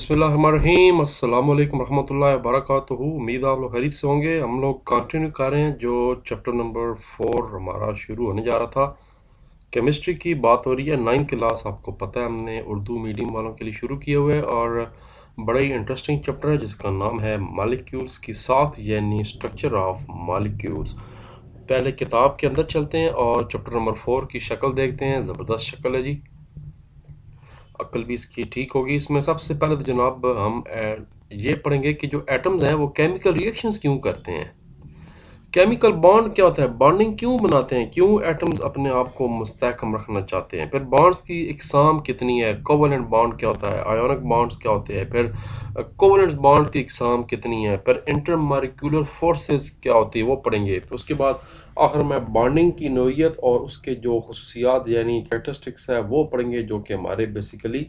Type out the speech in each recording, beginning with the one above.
बिस्मिल्लाहिर्रहमानिर्रहीम अस्सलाम वालेकुम रहमतुल्लाहि व बरकातुहू। उम्मीद है आप लोग खैरियत से होंगे। हम लोग कंटिन्यू कर रहे हैं जो चैप्टर नंबर 4 हमारा शुरू होने जा रहा था। केमिस्ट्री की बात हो रही है। 9th क्लास आपको पता है हमने उर्दू मीडियम वालों के लिए शुरू किए हुए और बड़ा ही इंटरेस्टिंग चैप्टर है जिसका नाम है मालिक्यूल्स की साख यानी स्ट्रक्चर ऑफ मालिक्यूल्स। पहले किताब के अंदर चलते हैं और चैप्टर नंबर 4 की शक्ल देखते हैं। ज़बरदस्त शक्ल है जी, अक्ल भी इसकी ठीक होगी। इसमें सबसे पहले तो जनाब हम ये पढ़ेंगे कि जो एटम्स हैं वो केमिकल रिएक्शंस क्यों करते हैं। केमिकल बॉन्ड क्या होता है, बॉन्डिंग क्यों बनाते हैं, क्यों एटम्स अपने आप को मुस्तहकम रखना चाहते हैं। फिर बॉन्ड्स की इकसाम कितनी है, कोवलेंट बॉन्ड क्या होता है, आयोनिक बॉन्ड्स क्या होते हैं, फिर कोवलेंट बॉन्ड की इकसाम कितनी है, फिर इंटरमॉलिक्यूलर फोर्सेस क्या होती है वो पढ़ेंगे। फिर उसके बाद आखिर में बॉन्डिंग की नोयत और उसके जो खुसूसियात यानी कैरेक्टरिस्टिक्स है वो पढ़ेंगे जो कि हमारे बेसिकली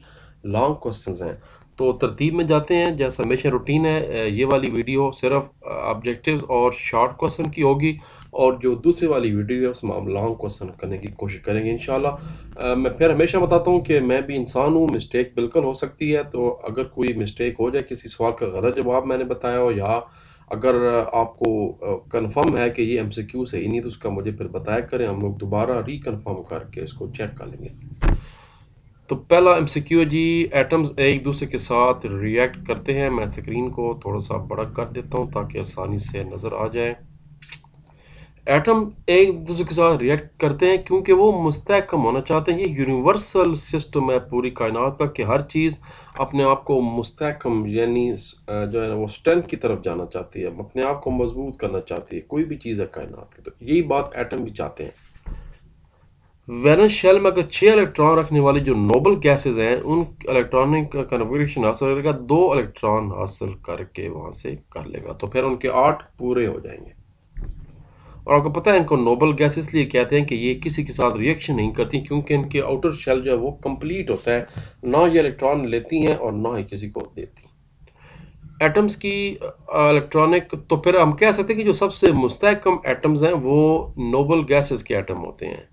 लॉन्ग क्वेश्चंस हैं। तो तरतीब में जाते हैं जैसा हमेशा रूटीन है। ये वाली वीडियो सिर्फ ऑब्जेक्टिव्स और शॉर्ट क्वेश्चन की होगी और जो दूसरी वाली वीडियो है उसमें हम लॉन्ग क्वेश्चन करने की कोशिश करेंगे इंशाल्लाह। मैं फिर हमेशा बताता हूँ कि मैं भी इंसान हूँ, मिस्टेक बिल्कुल हो सकती है। तो अगर कोई मिस्टेक हो जाए, किसी सवाल का गलत जवाब मैंने बताया हो या अगर आपको कंफर्म है कि ये एमसीक्यू सही नहीं तो उसका मुझे फिर बताया करें, हम लोग दोबारा रिकन्फर्म करके इसको चेक कर लेंगे। तो पहला एमसीक्यू है जी, एटम्स एक दूसरे के साथ रिएक्ट करते हैं। मैं स्क्रीन को थोड़ा सा बड़ा कर देता हूँ ताकि आसानी से नज़र आ जाए। एटम एक दूसरे के साथ रिएक्ट करते हैं क्योंकि वो मुस्तहकम होना चाहते हैं। ये यूनिवर्सल सिस्टम है पूरी कायनात का कि हर चीज़ अपने आप को मुस्तहकम यानी जो है ना वो स्ट्रेंथ की तरफ जाना चाहती है, अपने आप को मजबूत करना चाहती है कोई भी चीज़ है कायनात की। तो यही बात एटम भी चाहते हैं। वैलेंस शेल में अगर 6 इलेक्ट्रॉन रखने वाली जो नोबल गैसेज हैं उन इलेक्ट्रॉनिक कन्फिगरेशन हासिल करेगा, 2 इलेक्ट्रॉन हासिल करके वहां से कर लेगा, तो फिर उनके 8 पूरे हो जाएंगे। और आपको पता है इनको नोबल गैस इसलिए कहते हैं कि ये किसी के साथ रिएक्शन नहीं करती क्योंकि इनके आउटर शेल जो है वो कंप्लीट होता है, ना ये इलेक्ट्रॉन लेती हैं और ना ही किसी को देती। एटम्स की इलेक्ट्रॉनिक, तो फिर हम कह सकते हैं कि जो सबसे मुस्तहकम एटम्स हैं वो नोबल गैसेस के एटम होते हैं।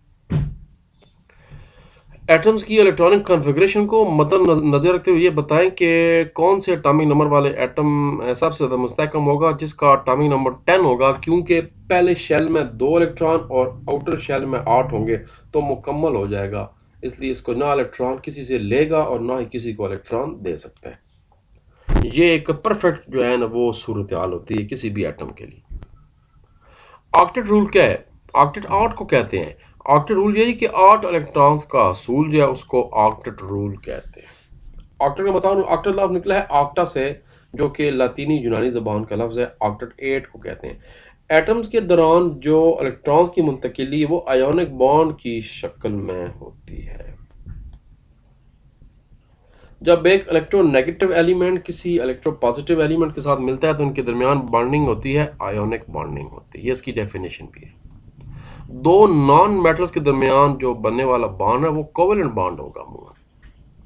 एटम्स की इलेक्ट्रॉनिक कॉन्फ़िगरेशन को मद्देनजर रखते हुए ये बताएं कि कौन से एटॉमिक नंबर वाले एटम सबसे ज़्यादा मुस्तहकम होगा, जिसका एटॉमिक नंबर 10 होगा क्योंकि पहले शेल में 2 इलेक्ट्रॉन और आउटर शेल में 8 होंगे तो मुकम्मल हो जाएगा। इसलिए इसको ना इलेक्ट्रॉन किसी से लेगा और ना ही किसी को इलेक्ट्रॉन दे सकता है। ये एक परफेक्ट जो है ना वो सूरत हाल होती है किसी भी एटम के लिए। ऑक्टेट रूल क्या है, ऑक्टेट 8 को कहते हैं। ऑक्टेट रूल यही कि 8 इलेक्ट्रॉन्स का असूल जो है उसको ऑक्टेट रूल कहते हैं। ऑक्टेट का बताओ, ऑक्टेट लफ्ज निकला है ऑक्टा से जो कि लातीनी यूनानी ज़बान का लफ्ज है। ऑक्टेट 8 को कहते हैं। एटम्स के दौरान जो इलेक्ट्रॉन्स की मुंतकिली वो आयोनिक बॉन्ड की शक्ल में होती है। जब एक इलेक्ट्रोनेगेटिव एलिमेंट किसी इलेक्ट्रोपॉजिटिव एलिमेंट के साथ मिलता है तो उनके दरमियान बॉन्डिंग होती है, आयोनिक बॉन्डिंग होती है। ये इसकी डेफिनेशन भी है। दो नॉन मेटल्स के दरमियान जो बनने वाला बॉन्ड है वो कोवेलेंट बॉन्ड होगा।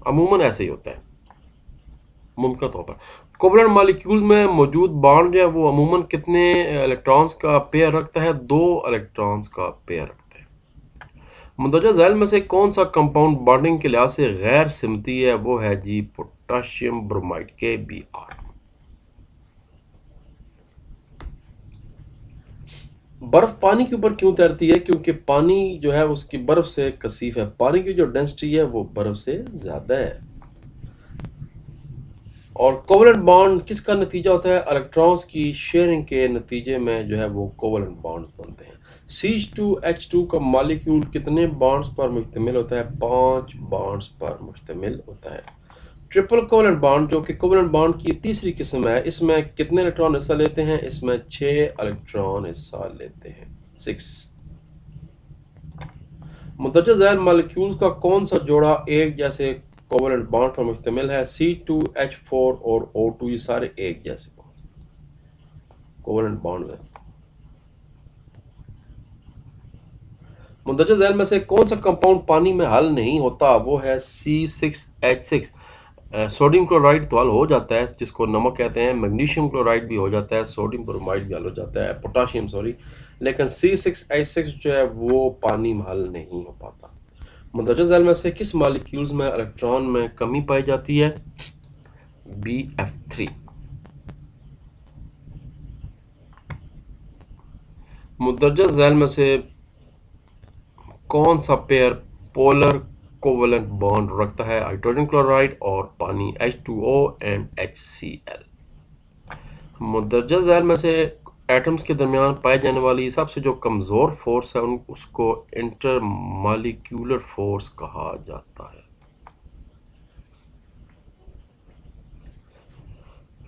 अमूमन ऐसे ही होता है मुमकिन तौर पर। कोवेलेंट मॉलिक्यूल्स में मौजूद बॉन्ड जो है वो अमूमन कितने इलेक्ट्रॉन्स का पेयर रखता है, 2 इलेक्ट्रॉन्स का पेयर रखता है। मुंदरजा झैल में से कौन सा कंपाउंड बॉन्डिंग के लिहाज से गैर सिमती है, वो है जी पोटाशियम ब्रोमाइड KBr। बर्फ पानी के ऊपर क्यों तैरती है, क्योंकि पानी जो है उसकी बर्फ से कसीफ है, पानी की जो डेंसिटी है वो बर्फ से ज्यादा है। और कोवेलेंट बॉन्ड किसका नतीजा होता है, इलेक्ट्रॉन्स की शेयरिंग के नतीजे में जो है वो कोवेलेंट बॉन्ड बनते हैं। CH2H2 का मॉलिक्यूल कितने बॉन्ड्स पर मुश्तमिल होता है, 5 बॉन्ड्स पर मुश्तमिल होता है। ट्रिपल कोवेलेंट बॉन्ड जो कि कोवेलेंट बॉन्ड की तीसरी किस्म है, इसमें कितने इलेक्ट्रॉन हिस्सा लेते हैं, इसमें 6 इलेक्ट्रॉन हिस्सा लेते हैं, 6। मुंदरजा झैल मॉलिक्यूल्स का कौन सा जोड़ा एक जैसे कोवेलेंट बॉन्ड पर मुश्तमिल है, C2H4 और O2, ये सारे एक जैसे कोवेलेंट बॉन्ड है। मुंदरजा झैल में से कौन सा कंपाउंड पानी में हल नहीं होता, वो है C6H6। सोडियम क्लोराइड तो हल हो जाता है जिसको नमक कहते हैं, मैग्नीशियम क्लोराइड भी हो जाता है, सोडियम ब्रोमाइड भी हल हो जाता है, पोटाशियम सॉरी, लेकिन C6H6 जो है वो पानी में हल नहीं हो पाता। मुंदरजा झैल में से किस मॉलिक्यूल्स में इलेक्ट्रॉन में कमी पाई जाती है, BF3। मुंदरजा झैल में से कौन सा पेयर पोलर कोवलेंट बॉन्ड रखता है? हाइड्रोजन क्लोराइड और पानी H2O एंड HCl। मुंदरजा झैल में से एटम्स के दरमियान पाए जाने वाली सबसे जो कमज़ोर फोर्स है उसको इंटरमॉलिक्यूलर फोर्स कहा जाता है।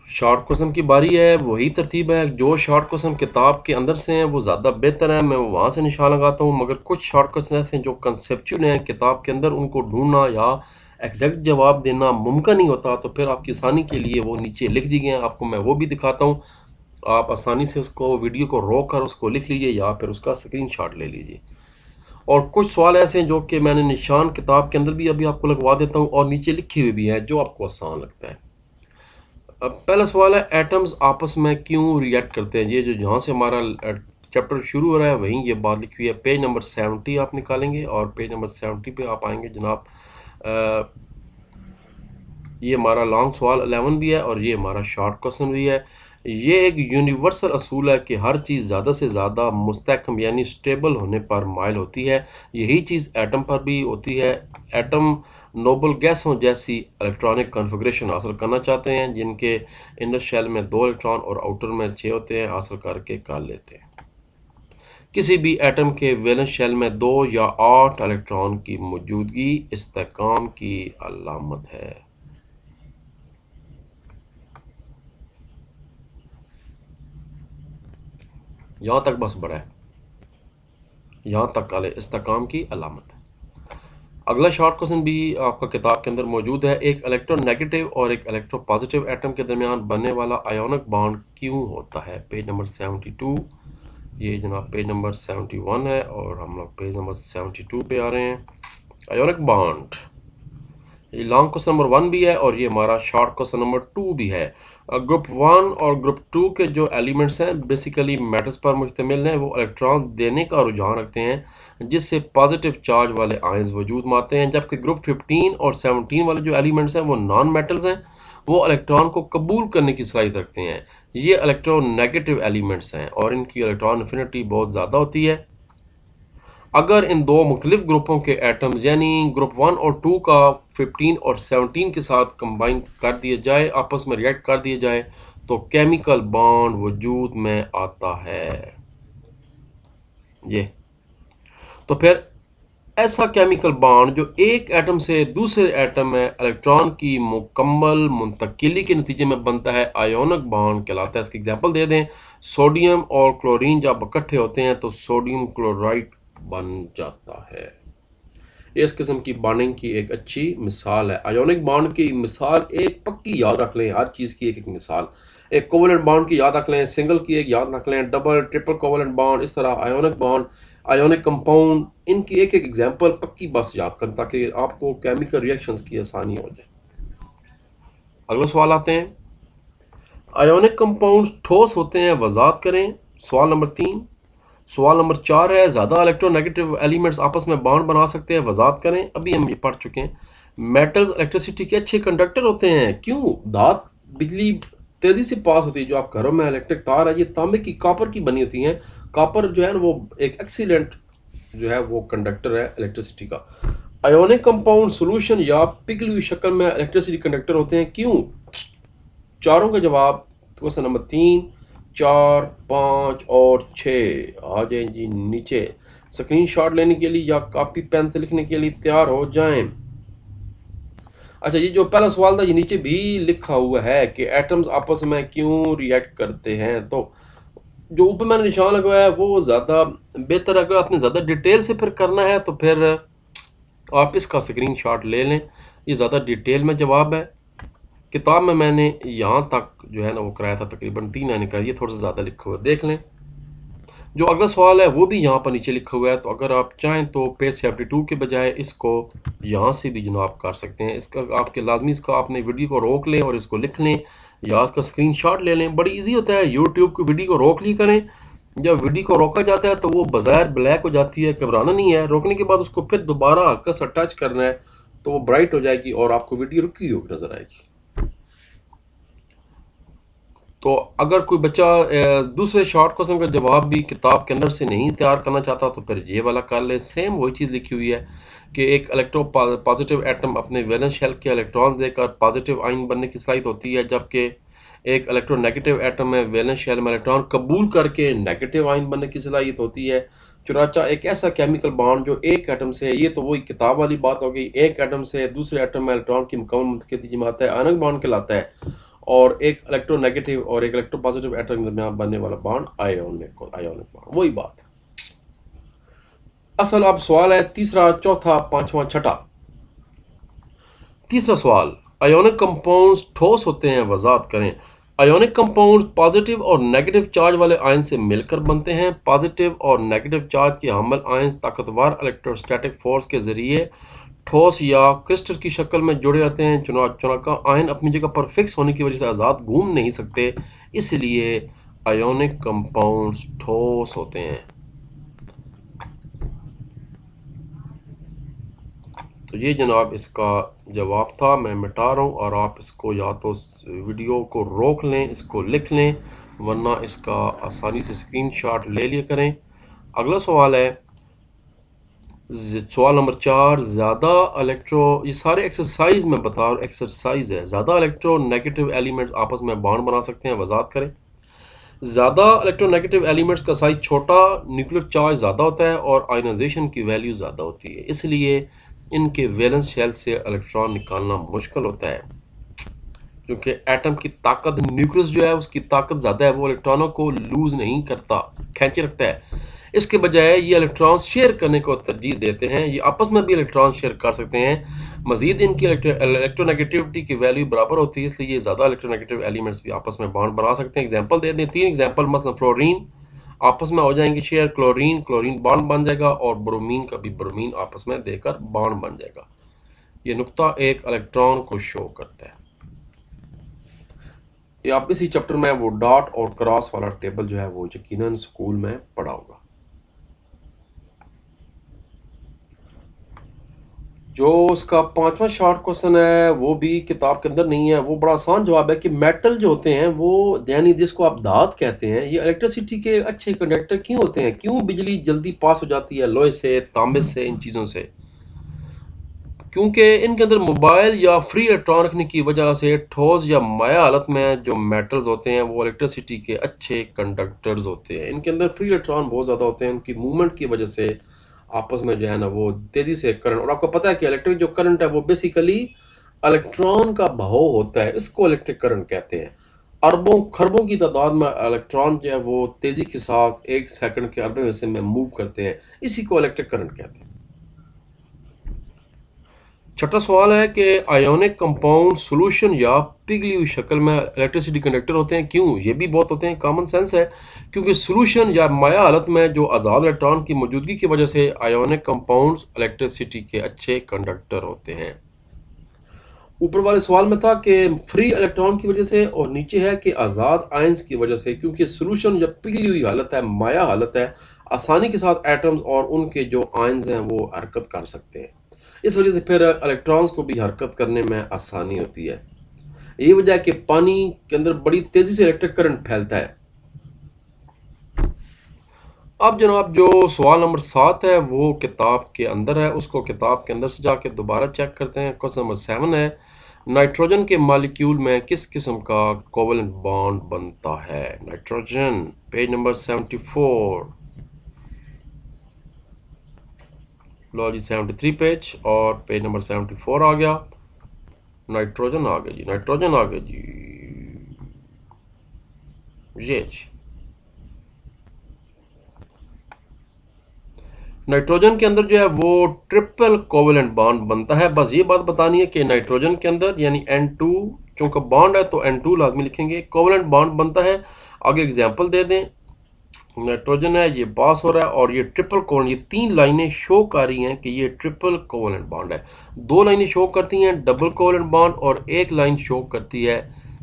शॉर्ट क्वेश्चन की बारी है। वही तरतीब है, जो शॉर्ट क्वेश्चन किताब के अंदर से हैं वो ज़्यादा बेहतर है, मैं वहाँ से निशान लगाता हूँ। मगर कुछ शॉर्ट क्वेश्चन ऐसे हैं जो कंसेप्चुअल हैं किताब के अंदर, उनको ढूंढना या एग्जैक्ट जवाब देना मुमकिन नहीं होता। तो फिर आपकी आसानी के लिए वो नीचे लिख दी गए हैं, आपको मैं वो भी दिखाता हूँ। आप आसानी से उसको वीडियो को रोक कर उसको लिख लीजिए या फिर उसका स्क्रीनशॉट ले लीजिए। और कुछ सवाल ऐसे हैं जो कि मैंने निशान किताब के अंदर भी अभी आपको लगवा देता हूँ और नीचे लिखे हुए भी हैं जो आपको आसान लगता है। अब पहला सवाल है, एटम्स आपस में क्यों रिएक्ट करते हैं? ये जो जहाँ से हमारा चैप्टर शुरू हो रहा है वहीं ये बात लिखी हुई है। पेज नंबर 70 आप निकालेंगे और पेज नंबर 70 पे आप आएंगे जनाब। ये हमारा लॉन्ग सवाल 11 भी है और ये हमारा शॉर्ट क्वेश्चन भी है। ये एक यूनिवर्सल असूल है कि हर चीज़ ज़्यादा से ज़्यादा मुस्तहकम यानी स्टेबल होने पर माइल होती है। यही चीज़ एटम पर भी होती है। एटम नोबल गैसों जैसी इलेक्ट्रॉनिक कॉन्फ़िगरेशन हासिल करना चाहते हैं जिनके इनर शेल में 2 इलेक्ट्रॉन और आउटर में 6 होते हैं, हासिल करके कर लेते हैं। किसी भी एटम के वैलेंस शेल में 2 या 8 इलेक्ट्रॉन की मौजूदगी इस्तेहकाम की अलामत है। यहाँ तक बस बड़ा है, यहाँ तक काले इस्तेहकाम की अलामत है। अगला शॉर्ट क्वेश्चन भी आपका किताब के अंदर मौजूद है। एक इलेक्ट्रोनेगेटिव और एक इलेक्ट्रोपॉजिटिव एटम के दरमियान बनने वाला आयोनिक बॉन्ड क्यों होता है? पेज नंबर 72, ये जनाब पेज नंबर 71 है और हम लोग पेज नंबर 72 पे आ रहे हैं। आयोनिक बॉन्ड, ये लॉन्ग क्वेश्चन नंबर 1 भी है और ये हमारा शॉर्ट क्वेश्चन नंबर 2 भी है। ग्रुप 1 और ग्रुप 2 के जो एलिमेंट्स हैं बेसिकली मेटल्स पर मुश्तमिल हैं। वो इलेक्ट्रॉन देने का रुझान रखते हैं जिससे पॉजिटिव चार्ज वाले आयंस वजूद में आते हैं, जबकि ग्रुप 15 और 17 वाले जो एलिमेंट्स हैं वो नॉन मेटल्स हैं, वो इलेक्ट्रॉन को कबूल करने की सलाहियत रखते हैं। ये इलेक्ट्रोनेगेटिव एलिमेंट्स हैं और इनकी इलेक्ट्रॉन एफिनिटी बहुत ज़्यादा होती है। अगर इन दो मुख्तलिफ ग्रुपों के एटम्स यानी ग्रुप 1 और 2 का 15 और 17 के साथ कंबाइन कर दिया जाए, आपस में रिएक्ट कर दिया जाए, तो केमिकल बॉन्ड वजूद में आता है। ये तो फिर ऐसा केमिकल बॉन्ड जो एक एटम से दूसरे एटम में इलेक्ट्रॉन की मुकम्मल मुंतकिली के नतीजे में बनता है, आयोनिक बॉन्ड कहलाता है। इसकी एग्जांपल दे दें, सोडियम और क्लोरीन जब इकट्ठे होते हैं तो सोडियम क्लोराइड बन जाता है। इस किस्म की बॉन्डिंग की एक अच्छी मिसाल है। आयोनिक बॉन्ड की मिसाल एक पक्की याद रख लें, हर चीज़ की एक एक मिसाल। एक कोवलेंट बॉन्ड की याद रख लें, सिंगल की एक याद रख लें, डबल ट्रिपल कोवलेंट बॉन्ड, इस तरह आयोनिक बॉन्ड, आयोनिक कंपाउंड, इनकी एक एक एग्जांपल पक्की बस याद करें ताकि आपको केमिकल रिएक्शंस की आसानी हो जाए। अगला सवाल आते हैं, आयोनिक कंपाउंड्स ठोस होते हैं, वजाहत करें। सवाल नंबर 3। सवाल नंबर 4 है, ज़्यादा इलेक्ट्रोनेगेटिव एलिमेंट्स आपस में बॉन्ड बना सकते हैं, वजाहत करें। अभी हम ये पढ़ चुके हैं। मेटल्स इलेक्ट्रिसिटी के अच्छे कंडक्टर होते हैं, क्यों? धात बिजली तेज़ी से पास होती है। जो आप घरों में इलेक्ट्रिक तार है ये तांबे की, कॉपर की बनी होती हैं। कॉपर जो है ना वो एक एक्सीलेंट जो है वो कंडक्टर है इलेक्ट्रिसिटी का। आयोनिक कंपाउंड सोल्यूशन या पिघली हुई शक्ल में इलेक्ट्रिसिटी कंडक्टर होते हैं, क्यों? चारों का जवाब क्वेश्चन नंबर 3, 4, 5 और 6 आ जाए जी नीचे। स्क्रीनशॉट लेने के लिए या कॉपी पेन से लिखने के लिए तैयार हो जाएं। अच्छा, ये जो पहला सवाल था ये नीचे भी लिखा हुआ है कि एटम्स आपस में क्यों रिएक्ट करते हैं। तो जो ऊपर मैंने निशान लगाया है वो ज़्यादा बेहतर। अगर आपने ज़्यादा डिटेल से फिर करना है तो फिर आप इसका स्क्रीनशॉट ले लें, ये ज़्यादा डिटेल में जवाब है। किताब में मैंने यहाँ तक जो है ना वो कराया था, तकरीबन 3 लाइन कराई, ये थोड़ा सा ज़्यादा लिखा हुआ है, देख लें। जो अगला सवाल है वो भी यहाँ पर नीचे लिखा हुआ है, तो अगर आप चाहें तो पेज 72 के बजाय इसको यहाँ से भी जनाब कर सकते हैं। इसका आपके लाजमी इसका आपने वीडियो को रोक लें और इसको लिख लें या इसका स्क्रीनशॉट ले लें, बड़ी इजी होता है। यूट्यूब की वीडियो को रोक ली करें, जब वीडियो को रोका जाता है तो वो बाज़ार ब्लैक हो जाती है, घबराना नहीं है। रोकने के बाद उसको फिर दोबारा हल्का सा टच करना है तो वो ब्राइट हो जाएगी और आपको वीडियो रुकी हुई नज़र आएगी। तो अगर कोई बच्चा दूसरे शॉर्ट क्वेश्चन का जवाब भी किताब के अंदर से नहीं तैयार करना चाहता तो फिर ये वाला कर ले। सेम वही चीज़ लिखी हुई है कि एक इलेक्ट्रो पॉजिटिव एटम अपने वैलेंस शेल के इलेक्ट्रॉन देकर पॉजिटिव आयन बनने की सलाहियत होती है, जबकि एक इलेक्ट्रोनेगेटिव एटम में वैलेंस शेल में इलेक्ट्रॉन कबूल करके नेगेटिव आयन बनने की सलाहियत होती है। चुनाचा एक ऐसा केमिकल बॉन्ड जो एक एटम से, ये तो वही किताब वाली बात हो गई, एक एटम से दूसरे एटम में इलेक्ट्रॉन की मुकम्मल मुंतकिली जमाता है, आयनिक बॉन्ड कहलाता है। और एक इलेक्ट्रोनेगेटिव और एक इलेक्ट्रोपॉजिटिव एटम के दरमियान बनने वाला बॉन्ड आयोनिक बॉन्ड, वही बात है असल। अब सवाल है तीसरा, चौथा, पांचवा, छठा। तीसरा सवाल, आयोनिक कंपाउंड्स ठोस होते हैं, वजाहत करें। आयोनिक कंपाउंड्स पॉजिटिव और नेगेटिव चार्ज वाले आयन से मिलकर बनते हैं। पॉजिटिव और नेगेटिव चार्ज के हामिल आयन ताकतवर इलेक्ट्रोस्टैटिक फोर्स के जरिए ठोस या क्रिस्टल की शक्ल में जुड़े रहते हैं। चुनाका आयन अपनी जगह पर फिक्स होने की वजह से आज़ाद घूम नहीं सकते, इसलिए आयोनिक कंपाउंड्स ठोस होते हैं। तो ये जनाब इसका जवाब था। मैं मिटा रहा हूँ और आप इसको या तो वीडियो को रोक लें, इसको लिख लें, वरना इसका आसानी से स्क्रीनशॉट ले लिया करें। अगला सवाल है सवाल नंबर 4। ज़्यादा इलेक्ट्रो, ये सारे एक्सरसाइज में बता रहा हूँ, एक्सरसाइज है। ज़्यादा इलेक्ट्रोनेगेटिव एलिमेंट्स आपस में बॉन्ड बना सकते हैं, वजाहत करें। ज़्यादा इलेक्ट्रोनेगेटिव एलिमेंट्स का साइज छोटा, न्यूक्लियर चार्ज ज़्यादा होता है और आयनाइजेशन की वैल्यू ज़्यादा होती है, इसलिए इनके वैलेंस शेल से इलेक्ट्रॉन निकालना मुश्किल होता है। क्योंकि एटम की ताकत, न्यूक्लियस जो है उसकी ताकत ज़्यादा है, वो इलेक्ट्रॉनों को लूज नहीं करता, खींचे रखता है। इसके बजाय ये इलेक्ट्रॉन शेयर करने को तरजीह देते हैं। ये आपस में भी इलेक्ट्रॉन शेयर कर सकते हैं। मजीद इनकी इलेक्ट्रोनेगेटिविटी की वैल्यू बराबर होती है, इसलिए ये ज़्यादा इलेक्ट्रोनेगेटिव एलिमेंट्स भी आपस में बॉन्ड बना सकते हैं। एग्जाम्पल दे दें, 3 एग्जाम्पल। मसलन फ्लोरीन आपस में हो जाएंगे शेयर, क्लोरीन बॉन्ड बन जाएगा और ब्रोमीन का भी ब्रोमीन आपस में देकर बॉन्ड बन जाएगा। ये नुक्ता एक इलेक्ट्रॉन को शो करता है। ये आप इसी चैप्टर में वो डॉट और क्रॉस वाला टेबल जो है वो यकीनन स्कूल में पढ़ा होगा। जो उसका पांचवा शॉर्ट क्वेश्चन है वो भी किताब के अंदर नहीं है, वो बड़ा आसान जवाब है कि मेटल जो होते हैं वो, यानी जिसको आप धात कहते हैं, ये इलेक्ट्रिसिटी के अच्छे कंडक्टर क्यों होते हैं? क्यों बिजली जल्दी पास हो जाती है लोहे से, तांबे से, इन चीज़ों से? क्योंकि इनके अंदर मोबाइल या फ्री इलेक्ट्रॉन रखने की वजह से ठोस या माया हालत में जो मेटल्स होते हैं वो इलेक्ट्रिसिटी के अच्छे कंडक्टर्स होते हैं। इनके अंदर फ्री इलेक्ट्रॉन बहुत ज़्यादा होते हैं, उनकी मूवमेंट की वजह से आपस में जो है ना वो तेज़ी से करंट, और आपको पता है कि इलेक्ट्रिक जो करंट है वो बेसिकली इलेक्ट्रॉन का बहाव होता है, इसको इलेक्ट्रिक करंट कहते हैं। अरबों खरबों की तादाद में इलेक्ट्रॉन जो है वो तेज़ी के साथ 1 सेकंड के अरबों हिस्से में मूव करते हैं, इसी को इलेक्ट्रिक करंट कहते हैं। छठा सवाल है कि आयोनिक कंपाउंड सोल्यूशन या पिघली हुई शक्ल में इलेक्ट्रिसिटी कंडक्टर होते हैं, क्यों? ये भी बहुत होते हैं, कॉमन सेंस है। क्योंकि सोल्यूशन या माया हालत में जो आज़ाद इलेक्ट्रॉन की मौजूदगी की वजह से आयोनिक कंपाउंड्स इलेक्ट्रिसिटी के अच्छे कंडक्टर होते हैं। ऊपर वाले सवाल में था कि फ्री इलेक्ट्रॉन की वजह से, और नीचे है कि आज़ाद आयंस की वजह से। क्योंकि सोल्यूशन जब पिघली हुई हालत है, माया हालत है, आसानी के साथ एटम्स और उनके जो आयंस हैं वो हरकत कर सकते हैं, इस वजह से फिर इलेक्ट्रॉन्स को भी हरकत करने में आसानी होती है। यही वजह है कि पानी के अंदर बड़ी तेज़ी से इलेक्ट्रिक करंट फैलता है। अब जनाब जो सवाल नंबर 7 है वो किताब के अंदर है, उसको किताब के अंदर से जाके दोबारा चेक करते हैं। क्वेश्चन नंबर 7 है, नाइट्रोजन के मॉलिक्यूल में किस किस्म का कोवेलेंट बॉन्ड बनता है? नाइट्रोजन, पेज नंबर 74, लो जी 73 पेज, और पेज नंबर 74 आ गया। नाइट्रोजन आ गया जी, नाइट्रोजन आ गया जी, ये जी। नाइट्रोजन के अंदर जो है वो ट्रिपल कोवेलेंट बॉन्ड बनता है। बस ये बात बतानी है कि नाइट्रोजन के अंदर यानी N2, चूंकि बॉन्ड है तो N2 लाजमी लिखेंगे, कोवेलेंट बॉन्ड बनता है। आगे एग्जांपल दे दें, नाइट्रोजन है, ये पास हो रहा है और ये ट्रिपल कोवेलेंट, ये 3 लाइनें शो कर रही हैं कि ये ट्रिपल कोवेलेंट बॉन्ड है। 2 लाइनें शो करती हैं डबल कोवेलेंट बॉन्ड और 1 लाइन शो करती है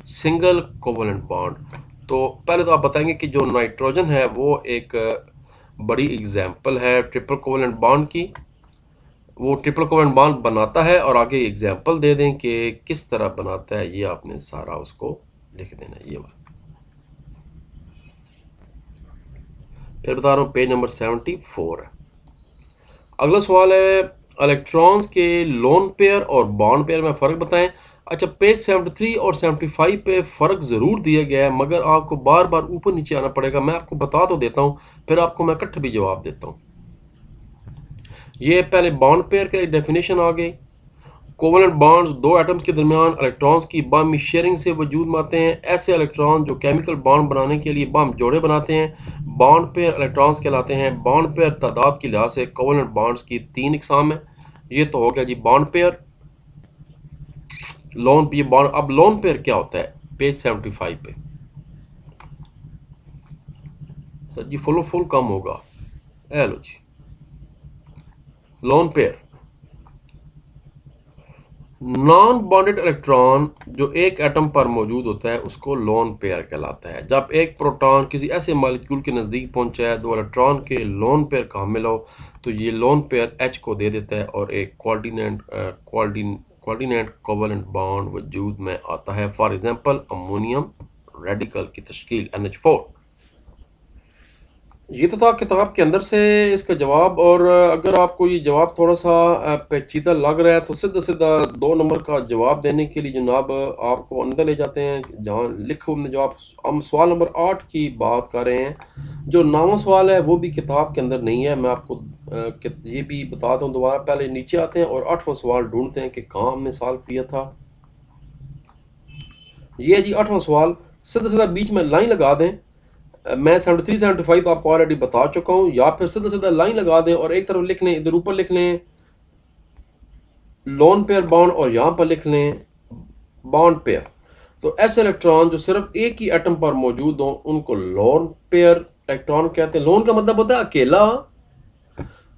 सिंगल कोवेलेंट बॉन्ड। तो पहले तो आप बताएंगे कि जो नाइट्रोजन है वो एक बड़ी एग्जाम्पल है ट्रिपल कोवेलेंट बॉन्ड की, वो ट्रिपल कोवेलेंट बॉन्ड बनाता है, और आगे एग्जाम्पल दे दें कि किस तरह बनाता है। ये आपने सारा उसको लिख देना, ये बात। फिर बता रहा हूँ पेज नंबर 74 है। अगला सवाल है इलेक्ट्रॉन्स के लोन पेयर और बॉन्ड पेयर में फ़र्क बताएं। अच्छा, पेज 73 और 75 पे फ़र्क ज़रूर दिया गया है, मगर आपको बार बार ऊपर नीचे आना पड़ेगा। मैं आपको बता तो देता हूँ, फिर आपको मैं इकट्ठे भी जवाब देता हूँ। ये पहले बॉन्ड पेयर का एक डेफिनेशन आ गई। कोवलेंट बॉन्ड्स दो एटम्स के दरमियान इलेक्ट्रॉन्स की बाहमी शेयरिंग से वजूद में आते हैं। ऐसे इलेक्ट्रॉन जो केमिकल बॉन्ड बनाने के लिए बाहम जोड़े बनाते हैं बॉन्ड पेयर इलेक्ट्रॉन्स कहलाते हैं। बॉन्ड पेयर तादाद के लिहाज से कोवलेंट बॉन्ड्स की 3 इकसाम है। ये तो हो गया जी बॉन्ड पेयर, लोन पे बॉन्ड। अब लोन पेयर क्या होता है पेज 75 पे। सर जी फुल कम होगा। लो जी, lone pair non bonded electron जो एक एटम पर मौजूद होता है उसको लोन पेयर कहलाता है। जब एक प्रोटॉन किसी ऐसे मॉलिक्यूल के नज़दीक पहुंचा है दो इलेक्ट्रॉन के लोन पेयर का हामिल हो तो ये लोन पेयर H को दे देता है और एक कोऑर्डिनेट कोवलेंट बॉन्ड वजूद में आता है। फॉर एग्जांपल अमोनियम रेडिकल की तश्कील NH4। ये तो था किताब के अंदर से इसका जवाब। और अगर आपको ये जवाब थोड़ा सा पेचीदा लग रहा है तो सीधा सीधा 2 नंबर का जवाब देने के लिए जनाब आपको अंदर ले जाते हैं जहाँ लिखो हमने जवाब। हम सवाल नंबर 8 की बात कर रहे हैं। जो 9वां सवाल है वो भी किताब के अंदर नहीं है। मैं आपको ये भी बता दूं दोबारा, पहले नीचे आते हैं और 8वां सवाल ढूंढते हैं कि कहाँ हमने सॉल्व किया था। ये है जी 8वां सवाल। सीधा सीधा बीच में लाइन लगा दें। मैं 73 75 तो आपको ऑलरेडी बता चुका हूं। या फिर सीधा सीधा लाइन लगा दें और एक तरफ लिख लें, इधर ऊपर लिख लें लोन पेयर बॉन्ड और यहां पर लिख लें बॉन्ड पेयर। तो ऐसे इलेक्ट्रॉन जो सिर्फ एक ही एटम पर मौजूद हो उनको लोन पेयर इलेक्ट्रॉन कहते हैं। लोन का मतलब होता है अकेला,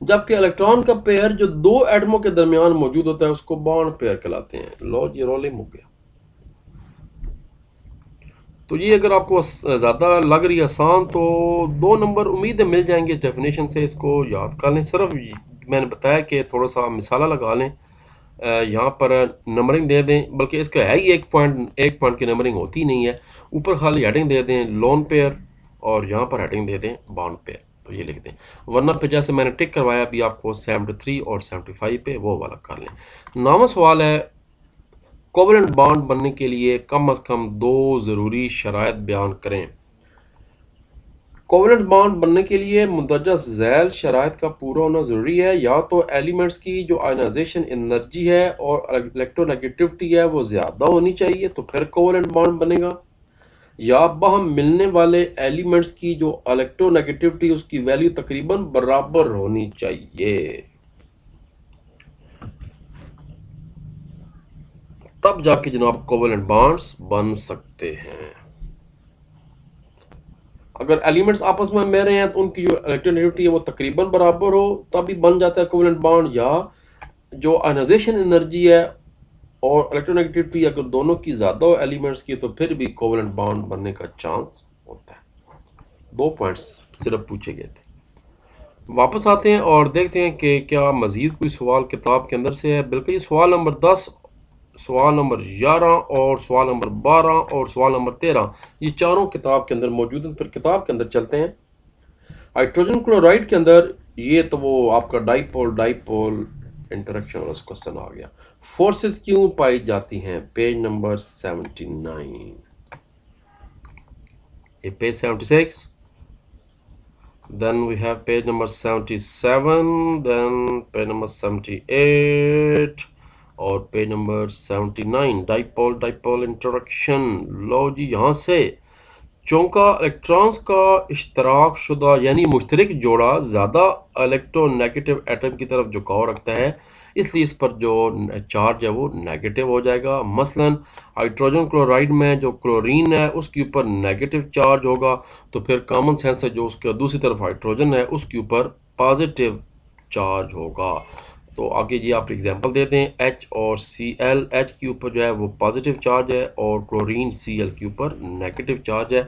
जबकि इलेक्ट्रॉन का पेयर जो दो एटमों के दरमियान मौजूद होता है उसको बॉन्ड पेयर कहलाते हैं। लो जी रोलिंग हो गया। तो ये अगर आपको ज़्यादा लग रही है आसान तो 2 नंबर उम्मीद है मिल जाएंगे। डेफिनेशन से इसको याद कर लें। सिर्फ मैंने बताया कि थोड़ा सा मिसाला लगा लें, यहाँ पर नंबरिंग दे दें, बल्कि इसका है ही 1 पॉइंट की नंबरिंग होती नहीं है। ऊपर खाली हेडिंग दे दें लोन पेयर और यहाँ पर हेडिंग दे दें बॉन्ड पेयर, तो ये लिख दें। वरना फिर जैसे मैंने टिक करवाया अभी आपको 73 और 75 पे वो वाला कर लें। 9वां सवाल है कोवलेंट बॉन्ड बनने के लिए कम से कम 2 ज़रूरी शराइत बयान करें। कोवलेंट बॉन्ड बनने के लिए मुंदरजा झैल शराइत का पूरा होना ज़रूरी है। या तो एलिमेंट्स की जो आयनाइजेशन एनर्जी है और इलेक्ट्रोनेगेटिविटी है वो ज़्यादा होनी चाहिए तो फिर कोवलेंट बॉन्ड बनेगा, या बाहम मिलने वाले एलिमेंट्स की जो इलेक्ट्रोनेगेटिविटी उसकी वैल्यू तकरीबन बराबर होनी चाहिए, तब जाके जनाब कोवलेंट बॉन्ड्स बन सकते हैं। अगर एलिमेंट्स आपस में मिल रहे हैं तो उनकी जो इलेक्ट्रोनेगेटिविटी है वो तकरीबन बराबर हो तब भी बन जाता है कोवलेंट बॉन्ड। या जो आयनाइजेशन एनर्जी है और इलेक्ट्रोनेगेटिविटी अगर दोनों की ज़्यादा हो एलिमेंट्स की तो फिर भी कोवलेंट बॉन्ड बनने का चांस होता है। 2 पॉइंट्स सिर्फ पूछे गए थे। वापस आते हैं और देखते हैं कि क्या मज़ीद कोई सवाल किताब के अंदर से है। बिल्कुल सवाल नंबर 10, सवाल नंबर 11 और सवाल नंबर 12 और सवाल नंबर 13 ये चारों किताब के अंदर मौजूद हैं। फिर किताब के अंदर चलते हैं। हाइड्रोजन क्लोराइड के अंदर ये तो वो आपका डाइपोल इंटरेक्शन वाला क्वेश्चन आ गया। फोर्सेस क्यों पाई जाती हैं पेज नंबर 79। ये page 76, then we have page number 77, then page number 78 और पेज नंबर 79 डाइपोल इंटरेक्शन। लो जी यहाँ से चूँकि इलेक्ट्रॉन्स का इश्तराक शुदा यानी मुश्तरक जोड़ा ज़्यादा इलेक्ट्रोनेगेटिव एटम की तरफ झुकाव रखता है इसलिए इस पर जो चार्ज है वो नेगेटिव हो जाएगा। मसलन हाइड्रोजन क्लोराइड में जो क्लोरीन है उसके ऊपर नेगेटिव चार्ज होगा तो फिर कॉमन सेंस है जो उसके दूसरी तरफ हाइड्रोजन है उसके ऊपर पॉजिटिव चार्ज होगा। तो आगे जी आप एग्जांपल दे दें H और Cl, H के ऊपर जो है वो पॉजिटिव चार्ज है और क्लोरीन Cl के ऊपर नेगेटिव चार्ज है।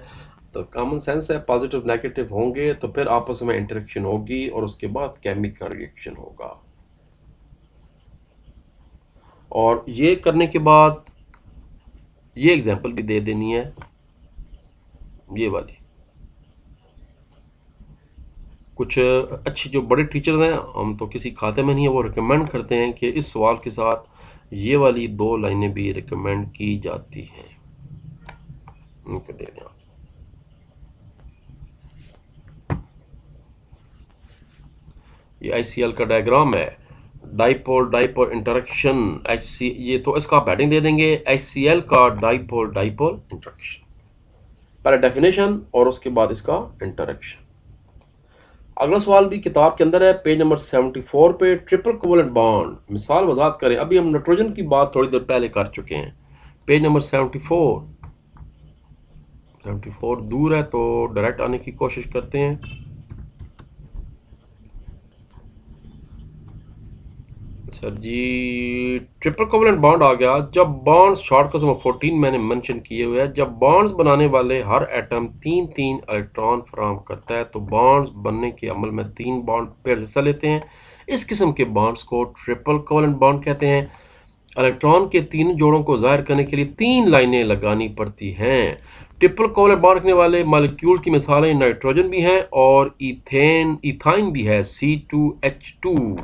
तो कॉमन सेंस है पॉजिटिव नेगेटिव होंगे तो फिर आपस में इंटरेक्शन होगी और उसके बाद केमिकल रिएक्शन होगा। और ये करने के बाद ये एग्जांपल भी दे देनी है ये वाली। कुछ अच्छी जो बड़े टीचर्स हैं, हम तो किसी खाते में नहीं है, वो रिकमेंड करते हैं कि इस सवाल के साथ ये वाली 2 लाइनें भी रिकमेंड की जाती हैं। उनको दे दें। ये ICL का डायग्राम है, डाइपोल डाइपोल इंटरेक्शन HC, ये तो इसका आप हेडिंग दे देंगे HCl का डाइपोल डाइपोल इंटरेक्शन, पहले डेफिनेशन और उसके बाद इसका इंटरेक्शन। अगला सवाल भी किताब के अंदर है, पेज नंबर 74 पे, ट्रिपल कोवलेंट बॉन्ड मिसाल वजात करें। अभी हम नाइट्रोजन की बात थोड़ी देर पहले कर चुके हैं। पेज नंबर 74 दूर है तो डायरेक्ट आने की कोशिश करते हैं। सर जी, ट्रिपल कोवलेंट बॉन्ड आ गया जब बॉन्ड्स, शॉर्टकट नंबर 14 मैंने मेंशन किए हुए हैं, जब बॉन्ड्स बनाने वाले हर एटम 3-3 इलेक्ट्रॉन फराहम करता है तो बॉन्ड्स बनने के अमल में 3 बॉन्ड पेयर हिस्सा लेते हैं। इस किस्म के बॉन्ड्स को ट्रिपल कोवलेंट बॉन्ड कहते हैं। इलेक्ट्रॉन के 3 जोड़ों को जाहिर करने के लिए 3 लाइनें लगानी पड़ती हैं। ट्रिपल कोवलेंट बॉन्ड रखने वाले मॉलिक्यूल की मिसालें नाइट्रोजन भी हैं और इथाइन भी है, C2H2।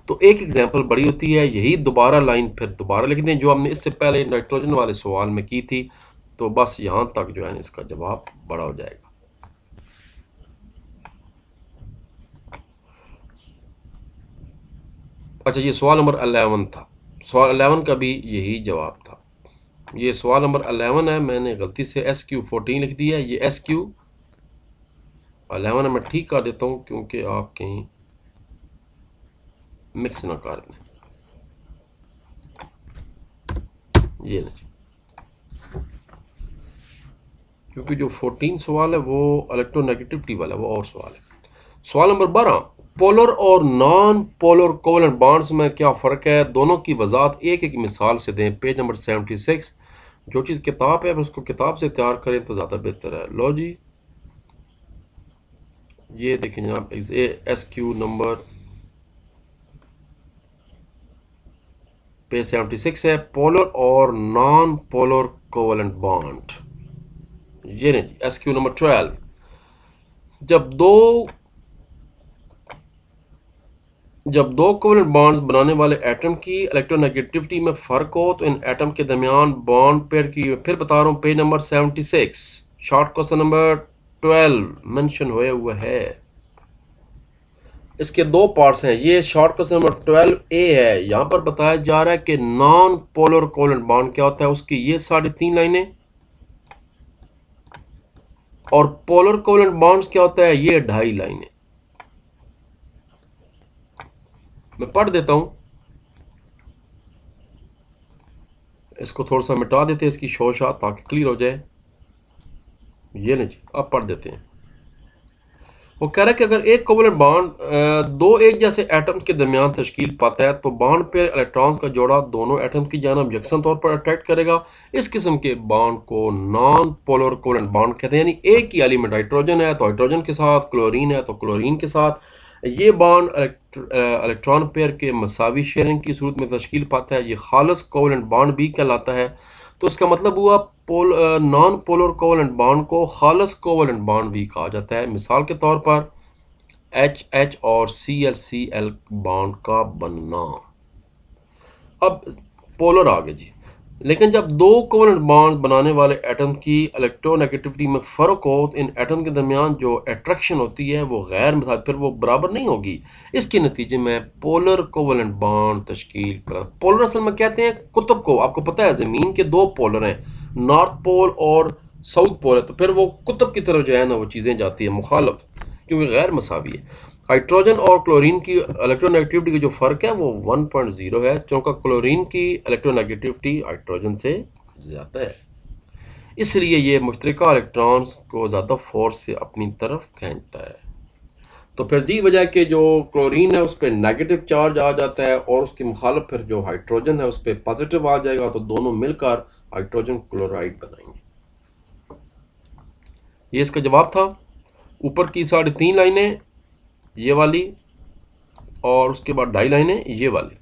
तो एक एग्जांपल बड़ी होती है, यही दोबारा लाइन फिर दोबारा लिख दें जो हमने इससे पहले नाइट्रोजन वाले सवाल में की थी। तो बस यहाँ तक जो है इसका जवाब बड़ा हो जाएगा। अच्छा, ये सवाल नंबर 11 था, सवाल 11 का भी यही जवाब था। ये सवाल नंबर 11 है, मैंने गलती से SQ14 लिख दिया, ये SQ11 है। मैं ठीक कर देता हूँ क्योंकि आप कहीं मिक्स ना कर दें। ये नहीं, क्योंकि जो 14 सवाल है वो इलेक्ट्रोनेगेटिविटी वाला, वो और सवाल है। सवाल नंबर 12, पोलर और नॉन पोलर कोवलेंट बॉन्ड्स में क्या फ़र्क है, दोनों की वजाहत एक एक मिसाल से दें। Page number 76। जो चीज़ किताब है उसको किताब से तैयार करें तो ज़्यादा बेहतर है। लो जी, ये देखें जनाब, SQ नंबर पेज 76 है, पोलर और नॉन पोलर कोवलेंट बॉन्ड। ये नहीं, SQ नंबर 12, जब दो कोवलेंट बॉन्ड्स बनाने वाले एटम की इलेक्ट्रोनेगेटिविटी में फ़र्क हो तो इन एटम के दरमियान बॉन्ड पेयर की, फिर बता रहा हूँ, page number 76 short question number 12 mention हुआ है। इसके 2 पार्ट्स हैं। ये शॉर्ट क्वेश्चन नंबर 12A है, यहाँ पर बताया जा रहा है कि नॉन पोलर कोवलेंट बॉन्ड क्या होता है, उसकी ये 3.5 लाइनें, और पोलर कोवलेंट बॉन्ड्स क्या होता है, ये 2.5 लाइनें। मैं पढ़ देता हूं, इसको थोड़ा सा मिटा देते हैं इसकी शोशा ताकि क्लियर हो जाए। ये नहीं जी, अब पढ़ देते हैं। वो कह रहा है कि अगर एक कोवलेंट बॉन्ड दो एक जैसे एटम के दरमियान तश्कील पाता है तो बॉन्ड पे इलेक्ट्रॉन्स का जोड़ा दोनों एटम की जानब यकसन तौर पर अट्रैक्ट करेगा। इस किस्म के बॉन्ड को नॉन पोलर कोवलेंट बॉन्ड कहते हैं। यानी एक ही एलिमेंट हाइड्रोजन है तो हाइड्रोजन के साथ, क्लोरीन है तो क्लोरीन के साथ, ये बॉन्ड इलेक्ट्रॉन पेयर के मसावी शेयरिंग की सूरत में तश्कील पाता है। ये खालिस कोवलेंट बॉन्ड भी कहलाता है। तो इसका मतलब हुआ नॉन पोलर कोवलेंट बॉन्ड को खालिस कोवलेंट बॉन्ड भी कहा जाता है। मिसाल के तौर पर HH और CL बॉन्ड का बनना। अब पोलर आ गए जी, लेकिन जब दो कोवलेंट बॉन्ड बनाने वाले एटम की इलेक्ट्रोनेगेटिविटी में फ़र्क हो तो इन एटम के दरमियान जो अट्रैक्शन होती है वो गैर मिसाल, फिर वो बराबर नहीं होगी। इसके नतीजे में पोलर कोवलेंट बॉन्ड तश्कील कर। पोलर असल में कहते हैं कुतुब को। आपको पता है ज़मीन के 2 पोलर हैं, नॉर्थ पोल और साउथ पोल है, तो फिर वो कुतुब की तरफ जो है ना वो चीज़ें जाती है मुखालफ, क्योंकि गैर मसावी है। हाइड्रोजन और क्लोरीन की इलेक्ट्रोनेगेटिविटी का जो फ़र्क है वो 1.0 है, क्योंकि क्लोरीन की इलेक्ट्रोनेगेटिविटी हाइड्रोजन से ज़्यादा है। इसलिए ये मुश्तरका इलेक्ट्रॉन्स को ज़्यादा फोर्स से अपनी तरफ खींचता है। तो फिर जी वजह के जो क्लोरीन है उस पर नेगेटिव चार्ज आ जाता है और उसके मुखालिफ फिर जो हाइड्रोजन है उस पर पॉजिटिव आ जाएगा, तो दोनों मिलकर हाइड्रोजन क्लोराइड बनाएंगे। ये इसका जवाब था। ऊपर की 3.5 लाइनें ये वाली और उसके बाद 2.5 लाइनें ये वाली।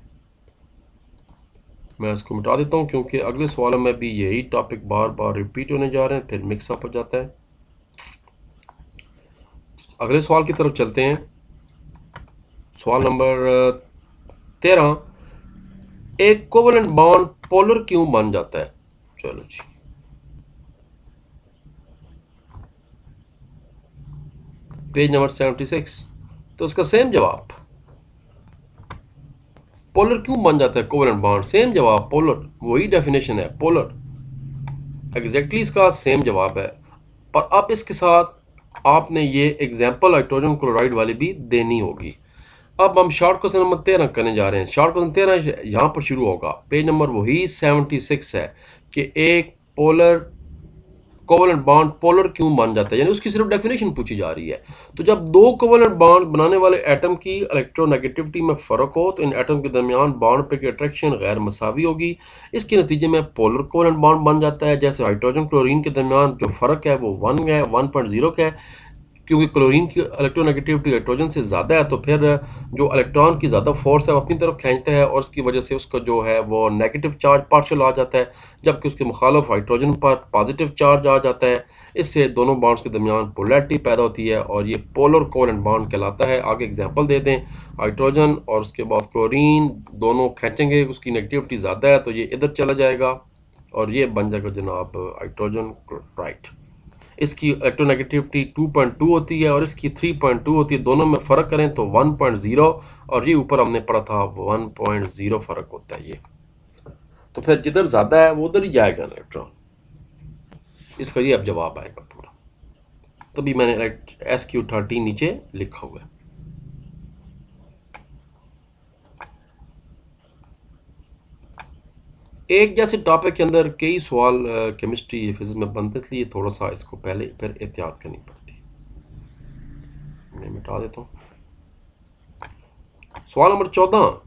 मैं इसको मिटा देता हूँ क्योंकि अगले सवालों में भी यही टॉपिक बार बार रिपीट होने जा रहे हैं, फिर मिक्सअप हो जाता है। अगले सवाल की तरफ चलते हैं। सवाल नंबर 13, एक कोवेलेंट बॉन्ड पोलर क्यों बन जाता है? चलो जी, पेज नंबर 76। तो उसका सेम जवाब, पोलर क्यों बन जाता है कोवेलेंट बॉन्ड? सेम जवाब पोलर, वही डेफिनेशन है पोलर, एग्जैक्टली इसका सेम जवाब है। पर अब इसके साथ आपने ये एग्जाम्पल हाइड्रोजन क्लोराइड वाली भी देनी होगी। अब हम शॉर्ट क्वेश्चन नंबर 13 करने जा रहे हैं। शॉर्ट क्वेश्चन 13 यहाँ पर शुरू होगा, पेज नंबर वही 76 है कि एक पोलर कोवेलेंट बॉन्ड पोलर क्यों बन जाता है, यानी उसकी सिर्फ डेफिनेशन पूछी जा रही है। तो जब दो कोवेलेंट बॉन्ड बनाने वाले एटम की इलेक्ट्रोनेगेटिविटी में फ़र्क हो तो इन एटम के दरमियान बॉन्ड पे की अट्रैक्शन गैर मसावी होगी। इसके नतीजे में पोलर कोवेलेंट बॉन्ड बन जाता है। जैसे हाइड्रोजन क्लोरीन के दरमियान जो फ़र्क है वो 1 है, 1.0 का है, क्योंकि क्लोरीन की इलेक्ट्रोनेगेटिविटी हाइड्रोजन से ज़्यादा है, तो फिर जो इलेक्ट्रॉन की ज़्यादा फोर्स है वो अपनी तरफ खींचता है और उसकी वजह से उसका जो है वो नेगेटिव चार्ज पार्शियल आ जाता है, जबकि उसके मुखालफ हाइड्रोजन पर पॉजिटिव चार्ज आ जाता है। इससे दोनों बॉन्ड्स के दरमियान पोलैरिटी पैदा होती है और ये पोलर कोवेलेंट बॉन्ड कहलाता है। आगे एग्जांपल दे दें, हाइड्रोजन और उसके बाद क्लोरीन दोनों खींचेंगे, उसकी नेगेटिविटी ज़्यादा है तो ये इधर चला जाएगा और ये बन जाएगा जनाब हाइड्रोजन क्लोराइड। इसकी इलेक्ट्रोनेगेटिविटी 2.2 होती है और इसकी 3.2 होती है। दोनों में फ़र्क करें तो 1.0 और ये ऊपर हमने पढ़ा था 1.0 फ़र्क होता है ये। तो फिर जिधर ज़्यादा है वो उधर ही जाएगा इलेक्ट्रॉन। इसका ये अब जवाब आएगा पूरा, तभी मैंने SQ13 नीचे लिखा हुआ है। एक जैसे टॉपिक के अंदर कई सवाल केमिस्ट्री फिजिक्स में बनते, इसलिए थोड़ा सा इसको पहले फिर एहतियात करनी पड़ती है। मैं मिटा देता हूँ। सवाल नंबर 14,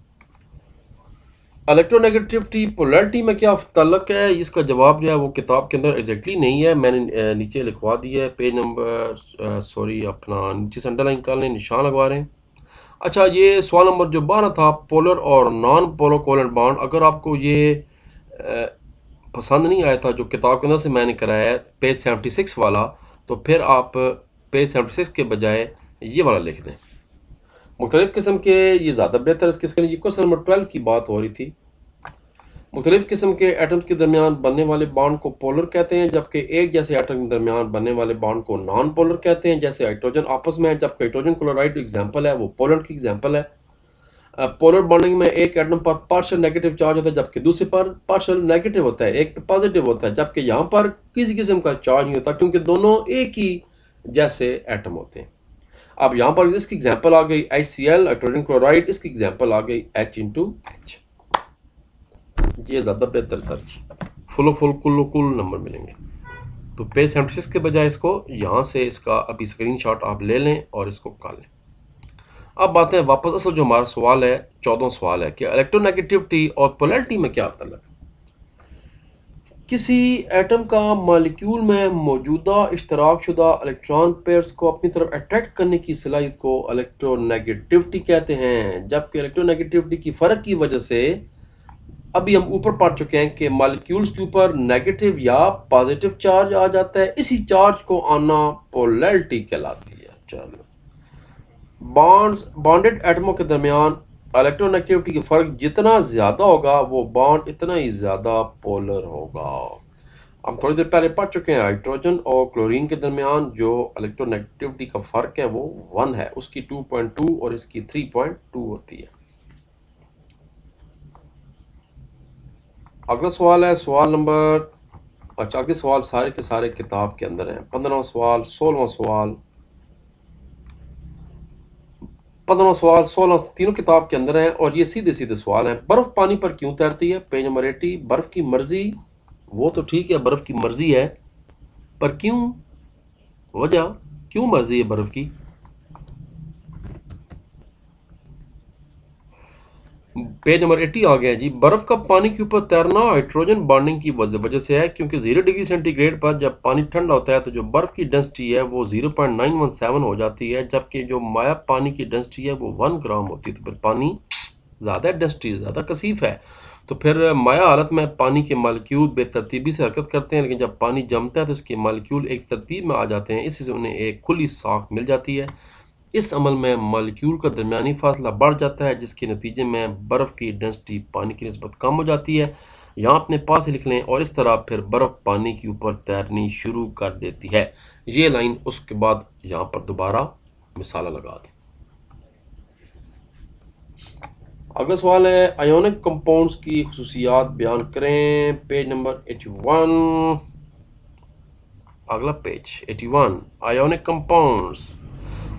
इलेक्ट्रोनेगेटिविटी पोलैरिटी में क्या ताल्लुक है? इसका जवाब जो है वो किताब के अंदर एग्जैक्टली नहीं है, मैंने नीचे लिखवा दिया है। पेज नंबर सॉरी अपना नीचे से अंडरलाइन कर लें, निशान लगवा रहे हैं। अच्छा, ये सवाल नंबर जो 12 था, पोलर और नॉन पोलर कोवेलेंट बॉन्ड, अगर आपको ये पसंद नहीं आया था जो किताब के अंदर से मैंने कराया है पेज 76 वाला, तो फिर आप पेज 76 के बजाय ये वाला लिख दें। मुख्तलिफ किस्म के ये ज़्यादा बेहतर है। किसके ये क्वेश्चन नंबर 12 की बात हो रही थी। मुख्तलिफ किस्म के एटम्स के दरमियान बनने वाले बॉन्ड को पोलर कहते हैं, जबकि एक जैसे एटम के दरमियान बनने वाले बॉन्ड को नॉन पोलर कहते हैं। जैसे हाइड्रोजन आपस में है, जबकि हाइड्रोजन क्लोराइड एग्जाम्पल है वो पोलर की एग्जाम्पल है। पोलर बॉन्डिंग में एक एटम पर पार्शियल नेगेटिव चार्ज होता है जबकि दूसरे पर पार्शियल नेगेटिव होता है, एक पर पॉजिटिव होता है, जबकि यहाँ पर किसी किस्म का चार्ज नहीं होता क्योंकि दोनों एक ही जैसे एटम होते हैं। अब यहाँ पर इसकी एग्जांपल आ गई HCl हाइड्रोजन क्लोराइड, इसकी एग्जांपल आ गई H×H। ये ज़्यादा बेहतर सर्च, फुल कुल नंबर मिलेंगे। तो पेज 76 के बजाय इसको यहाँ से इसका अभी स्क्रीनशॉट आप ले लें और इसको कर लें। अब बात है वापस, असल जो हमारा सवाल है 14 सवाल है कि इलेक्ट्रोनेगेटिविटी और पोलैरिटी में क्या ताल्लुक है। किसी एटम का मॉलिक्यूल में मौजूदा इश्तराक शुदा इलेक्ट्रॉन पेयर्स को अपनी तरफ अट्रैक्ट करने की सलाहियत को इलेक्ट्रोनेगेटिविटी कहते हैं, जबकि इलेक्ट्रोनेगेटिविटी की फ़र्क की वजह से अभी हम ऊपर पढ़ चुके हैं कि मॉलिक्यूल्स के ऊपर नेगेटिव या पॉजिटिव चार्ज आ जाता है, इसी चार्ज को आना पोलैरिटी कहलाती है। चलो, बॉन्डेड एटमों के दरमियान इलेक्ट्रोनेगेटिविटी का फ़र्क जितना ज़्यादा होगा वो बॉन्ड इतना ही ज़्यादा पोलर होगा। हम थोड़ी देर पहले पढ़ चुके हैं हाइड्रोजन और क्लोरीन के दरमियान जो इलेक्ट्रोनेगेटिविटी का फ़र्क है वो 1 है, उसकी 2.2 और इसकी 3.2 होती है। अगला सवाल है सवाल नंबर, अच्छा अगले सवाल सारे के सारे किताब के अंदर हैं। 15वां सवाल, 16वां सवाल, 15वां सवाल, 16 तीनों किताब के अंदर हैं और ये सीधे सीधे सवाल हैं। बर्फ़ पानी पर क्यों तैरती है? Page number 80। बर्फ़ की मर्जी, वो तो ठीक है, बर्फ़ की मर्जी है, पर क्यों? वजह क्यों मर्जी है बर्फ़ की? पेज नंबर 80 आ गया जी। बर्फ़ का पानी के ऊपर तैरना हाइड्रोजन बॉन्डिंग की वजह से है, क्योंकि 0 डिग्री सेंटीग्रेड पर जब पानी ठंडा होता है तो जो बर्फ़ की डेंसिटी है वो 0.917 हो जाती है, जबकि जो माया पानी की डेंसिटी है वो 1 ग्राम होती है। तो फिर पानी ज़्यादा डेंसिटी, ज़्यादा कसीफ है, तो फिर माया हालत में पानी के मालिक्यूल बेतरतीबी से हरकत करते हैं, लेकिन जब पानी जमता है तो इसके मालिक्यूल एक तरतीब में आ जाते हैं, इससे उन्हें एक खुली साख मिल जाती है। इस अमल में मॉलिक्यूल का दरमियानी फासला बढ़ जाता है, जिसके नतीजे में बर्फ़ की डेंसिटी पानी की निस्बत कम हो जाती है। यहाँ अपने पास लिख लें और इस तरह फिर बर्फ़ पानी के ऊपर तैरनी शुरू कर देती है। ये लाइन उसके बाद यहाँ पर दोबारा मिसाला लगा दें। अगला सवाल है, आयोनिक कंपाउंड्स की खुसूसियात बयान करें। Page number 81। अगला page 81, ionic compounds.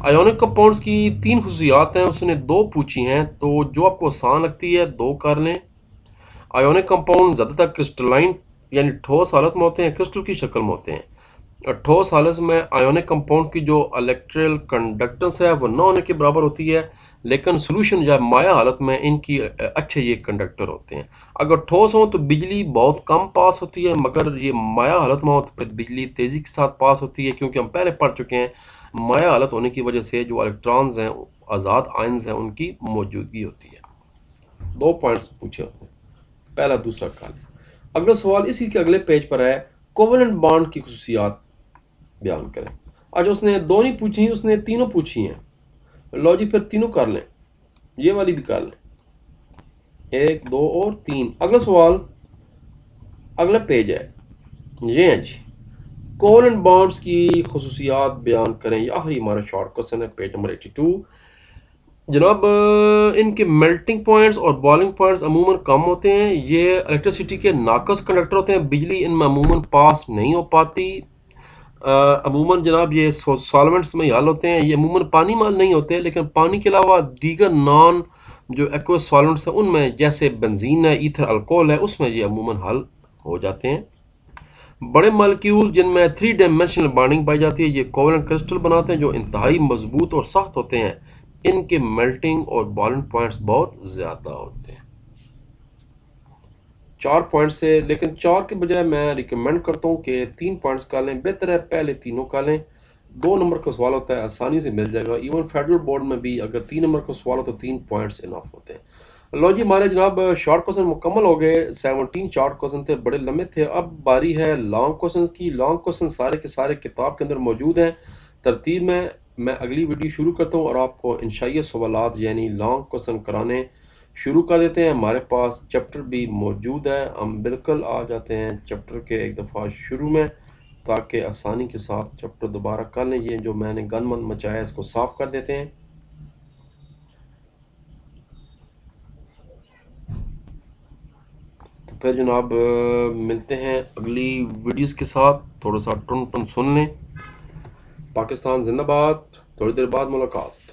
Ionic compounds की 3 खुसूसियात हैं, उसने 2 पूछी हैं, तो जो आपको आसान लगती है 2 कर लें। आयोनिक कंपाउंड ज़्यादातर क्रिस्टलाइन यानी ठोस हालत में होते हैं, क्रिस्टल की शक्ल में होते हैं। ठोस हालत में आयोनिक कंपाउंड की जो इलेक्ट्रिकल कंडक्टेंस है वो न होने के बराबर होती है, लेकिन सोल्यूशन या माया हालत में इनकी अच्छे ये कंडक्टर होते हैं। अगर ठोस हो तो बिजली बहुत कम पास होती है, मगर ये माया हालत में हो तो फिर बिजली तेज़ी के साथ पास होती है, क्योंकि हम पहले पढ़ चुके हैं माया हालत होने की वजह से जो इलेक्ट्रॉन्स हैं, आज़ाद आयन्स हैं, उनकी मौजूदगी होती है। 2 पॉइंट्स पूछे उसने, पहला दूसरा काल। अगला सवाल इसी के अगले पेज पर है, कोवेलेंट बॉन्ड की खुसूसियात बयान करें। आज उसने 2 नहीं पूछी, उसने 3 पूछी हैं। लो जी फिर 3 कर लें, ये वाली भी कर लें, 1 2 और 3। अगला सवाल अगला पेज है, ये है जी, कोवेलेंट बॉन्ड्स की खुसूसियात बयान करें। ये आखिरी हमारा शॉर्ट क्वेश्चन है, पेज नंबर 82। जनाब, इनके मेल्टिंग पॉइंट्स और बॉइलिंग पॉइंट्स अमूमन कम होते हैं। ये इलेक्ट्रिसिटी के नाकस कंडक्टर होते हैं, बिजली इनमें अमूमन पास नहीं हो पाती। अमूमन जनाब ये सॉल्वेंट्स में हल होते हैं, ये अमूमन पानी में हल नहीं होते, लेकिन पानी के अलावा दीगर नॉन जो एक्वस सॉल्वेंट्स हैं उनमें, जैसे बेंजीन है, ईथर अल्कोहल है, उसमें ये अमूमन हल हो जाते हैं। बड़े मॉलिक्यूल जिनमें 3 डायमेंशनल बॉन्डिंग पाई जाती है, ये कोवेलेंट क्रिस्टल बनाते हैं जो इंतहाई मजबूत और सख्त होते हैं। इनके मेल्टिंग और बॉइलिंग पॉइंट्स बहुत ज़्यादा होते हैं। 4 पॉइंट से, लेकिन 4 के बजाय मैं रिकमेंड करता हूँ कि 3 पॉइंट्स का लें, बेहतर है पहले तीनों का लें। 2 नंबर का सवाल होता है, आसानी से मिल जाएगा। इवन फेडरल बोर्ड में भी अगर 3 नंबर का सवाल हो तो 3 पॉइंट्स इनफ होते हैं। लो जी, हमारे जनाब शॉर्ट क्वेश्चन मुकम्मल हो गए। 17 शॉर्ट क्वेश्चन थे, बड़े लंबे थे। अब बारी है लॉन्ग क्वेश्चन की। लॉन्ग क्वेश्चन सारे के सारे किताब के अंदर मौजूद हैं। तरतीब में मैं अगली वीडियो शुरू करता हूँ और आपको इंशाअल्लाह सवालात यानी लॉन्ग क्वेश्चन कराने शुरू कर देते हैं। हमारे पास चैप्टर भी मौजूद है, हम बिल्कुल आ जाते हैं चैप्टर के एक दफ़ा शुरू में, ताकि आसानी के साथ चैप्टर दोबारा कर लें। ये जो मैंने गन मन मचाया इसको साफ़ कर देते हैं। तो फिर जनाब मिलते हैं अगली वीडियोस के साथ। थोड़ा सा टुन टुन सुन लें। पाकिस्तान जिंदाबाद। थोड़ी देर बाद मुलाकात।